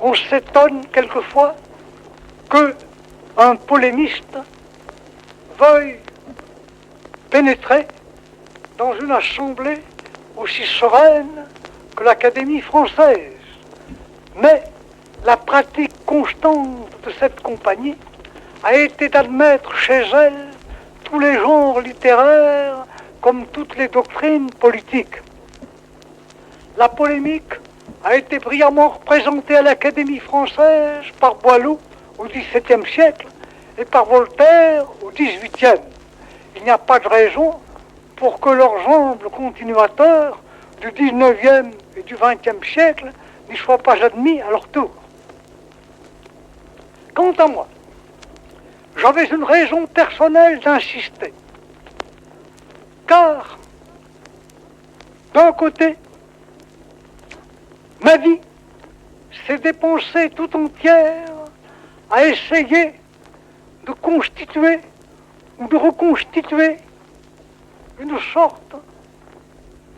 On s'étonne quelquefois qu'un polémiste veuille pénétrer dans une assemblée aussi sereine que l'Académie française. Mais la pratique constante de cette compagnie a été d'admettre chez elle tous les genres littéraires comme toutes les doctrines politiques. La polémique a été brillamment représentée à l'Académie française par Boileau au XVIIe siècle et par Voltaire au XVIIIe. Il n'y a pas de raison pour que l'ensemble continuateur du XIXe et du XXe siècle n'y soient pas admis à leur tour. Quant à moi, j'avais une raison personnelle d'insister. Car, d'un côté, ma vie s'est dépensée tout entière à essayer de constituer ou de reconstituer une sorte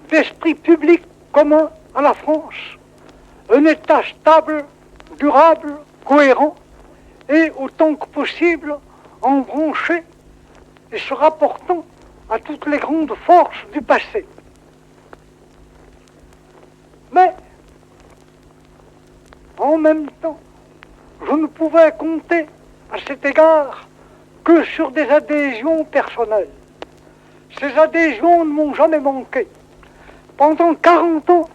d'esprit public commun à la France, un État stable, durable, cohérent et autant que possible embranché et se rapportant à toutes les grandes forces du passé. Mais, en même temps, je ne pouvais compter à cet égard que sur des adhésions personnelles. Ces adhésions ne m'ont jamais manqué. Pendant 40 ans,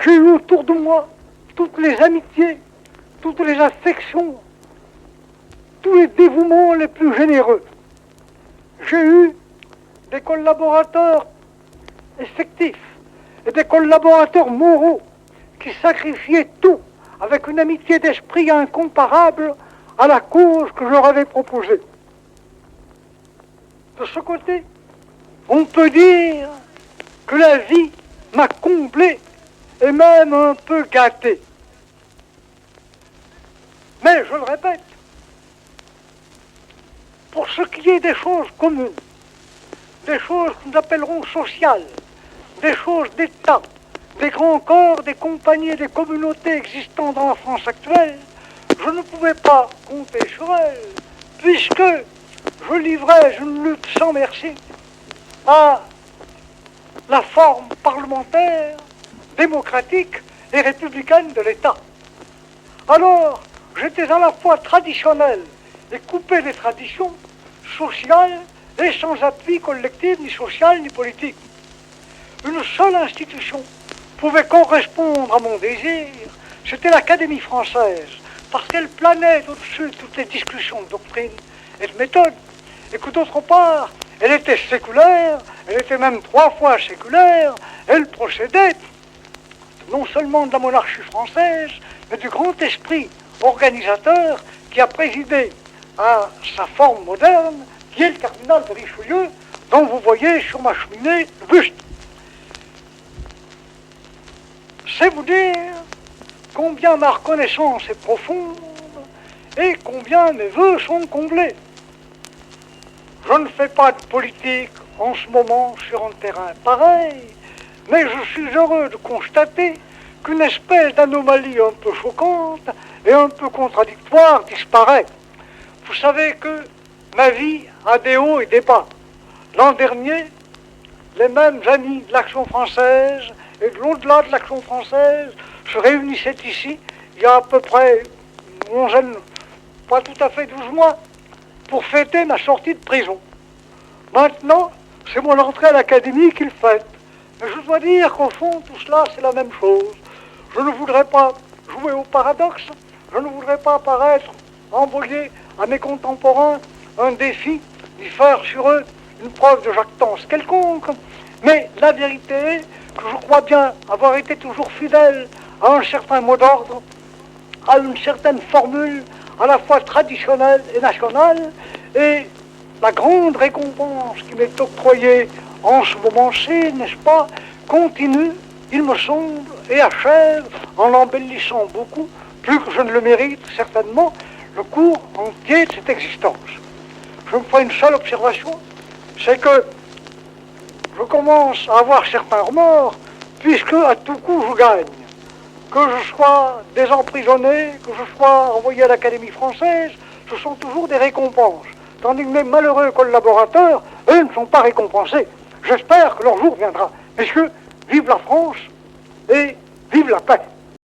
j'ai eu autour de moi toutes les amitiés, toutes les affections, tous les dévouements les plus généreux. J'ai eu des collaborateurs effectifs et des collaborateurs moraux qui sacrifiaient tout avec une amitié d'esprit incomparable à la cause que je leur avais proposée. De ce côté, on peut dire que la vie m'a comblé et même un peu gâté. Mais, je le répète, pour ce qui est des choses communes, des choses que nous appellerons sociales, des choses d'État, des grands corps, des compagnies et des communautés existant dans la France actuelle, je ne pouvais pas compter sur elles, puisque je livrais une lutte sans merci à la forme parlementaire, démocratique et républicaine de l'État. Alors, j'étais à la fois traditionnel et coupé des traditions sociales et sans appui collectif, ni social, ni politique. Une seule institution pouvait correspondre à mon désir, c'était l'Académie française, parce qu'elle planait au-dessus de toutes les discussions de doctrine et de méthode, et que d'autre part, elle était séculaire, elle était même 3 fois séculaire, elle procédait non seulement de la monarchie française, mais du grand esprit organisateur qui a présidé à sa forme moderne, qui est le cardinal de Richelieu, dont vous voyez sur ma cheminée le buste. C'est vous dire combien ma reconnaissance est profonde et combien mes vœux sont comblés. Je ne fais pas de politique en ce moment sur un terrain pareil, mais je suis heureux de constater qu'une espèce d'anomalie un peu choquante et un peu contradictoire disparaît. Vous savez que ma vie a des hauts et des bas. L'an dernier, les mêmes amis de l'Action française et de l'au-delà de l'Action française se réunissaient ici, il y a à peu près une onzaine, pas tout à fait 12 mois, pour fêter ma sortie de prison. Maintenant, c'est mon entrée à l'Académie qu'ils fêtent. Mais je dois dire qu'au fond, tout cela, c'est la même chose. Je ne voudrais pas jouer au paradoxe, je ne voudrais pas paraître envoyer à mes contemporains un défi, d'y faire sur eux une preuve de jactance quelconque, mais la vérité est que je crois bien avoir été toujours fidèle à un certain mot d'ordre, à une certaine formule à la fois traditionnelle et nationale, et la grande récompense qui m'est octroyée en ce moment-ci, n'est-ce pas, continue, il me semble, et achève, en l'embellissant beaucoup, plus que je ne le mérite certainement, le cours entier de cette existence. Je me ferai une seule observation, c'est que je commence à avoir certains remords, puisque à tout coup je gagne. que je sois désemprisonné, que je sois envoyé à l'Académie française, ce sont toujours des récompenses. Tandis que mes malheureux collaborateurs, eux, ne sont pas récompensés. J'espère que leur jour viendra. Messieurs, vive la France et vive la paix.